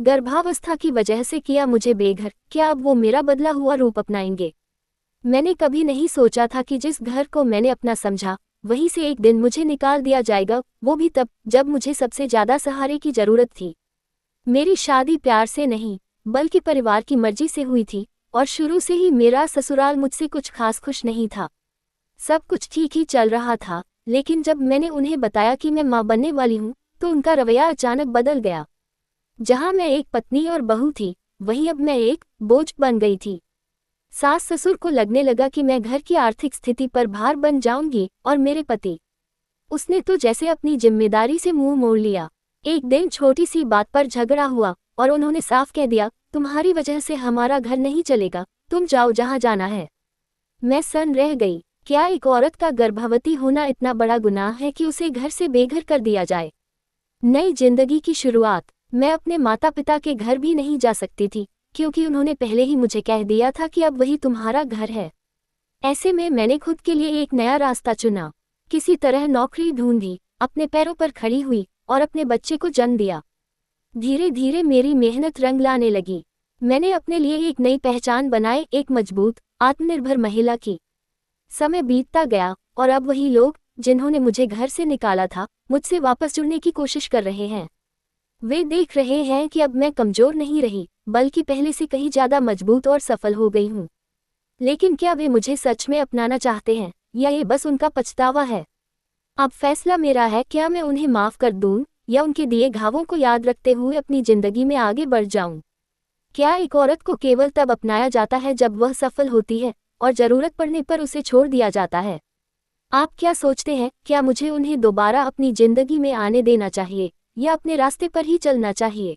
गर्भावस्था की वजह से किया मुझे बेघर, क्या अब वो मेरा बदला हुआ रूप अपनाएंगे? मैंने कभी नहीं सोचा था कि जिस घर को मैंने अपना समझा, वहीं से एक दिन मुझे निकाल दिया जाएगा, वो भी तब जब मुझे सबसे ज्यादा सहारे की जरूरत थी। मेरी शादी प्यार से नहीं, बल्कि परिवार की मर्जी से हुई थी, और शुरू से ही मेरा ससुराल मुझसे कुछ खास खुश नहीं था। सब कुछ ठीक ही चल रहा था, लेकिन जब मैंने उन्हें बताया कि मैं मां बनने वाली हूं, तो उनका रवैया अचानक बदल गया। जहां मैं एक पत्नी और बहू थी, वहीं अब मैं एक बोझ बन गई थी। सास ससुर को लगने लगा कि मैं घर की आर्थिक स्थिति पर भार बन जाऊंगी, और मेरे पति, उसने तो जैसे अपनी जिम्मेदारी से मुंह मोड़ लिया। एक दिन छोटी सी बात पर झगड़ा हुआ, और उन्होंने साफ कह दिया, तुम्हारी वजह से हमारा घर नहीं चलेगा, तुम जाओ जहां जाना है। मैं सन्न रह गई। क्या एक औरत का गर्भवती होना इतना बड़ा गुनाह है कि उसे घर से बेघर कर दिया जाए? नई जिंदगी की शुरुआत। मैं अपने माता पिता के घर भी नहीं जा सकती थी, क्योंकि उन्होंने पहले ही मुझे कह दिया था कि अब वही तुम्हारा घर है। ऐसे में मैंने खुद के लिए एक नया रास्ता चुना। किसी तरह नौकरी ढूंढी, अपने पैरों पर खड़ी हुई, और अपने बच्चे को जन्म दिया। धीरे धीरे मेरी मेहनत रंग लाने लगी। मैंने अपने लिए एक नई पहचान बनाई, एक मजबूत, आत्मनिर्भर महिला की। समय बीतता गया, और अब वही लोग, जिन्होंने मुझे घर से निकाला था, मुझसे वापस जुड़ने की कोशिश कर रहे हैं। वे देख रहे हैं कि अब मैं कमजोर नहीं रही, बल्कि पहले से कहीं ज्यादा मजबूत और सफल हो गई हूँ। लेकिन क्या वे मुझे सच में अपनाना चाहते हैं, या ये बस उनका पछतावा है? अब फैसला मेरा है, क्या मैं उन्हें माफ कर दूं, या उनके दिए घावों को याद रखते हुए अपनी जिंदगी में आगे बढ़ जाऊं? क्या एक औरत को केवल तब अपनाया जाता है जब वह सफल होती है, और जरूरत पड़ने पर उसे छोड़ दिया जाता है? आप क्या सोचते हैं, क्या मुझे उन्हें दोबारा अपनी जिंदगी में आने देना चाहिए, या अपने रास्ते पर ही चलना चाहिए?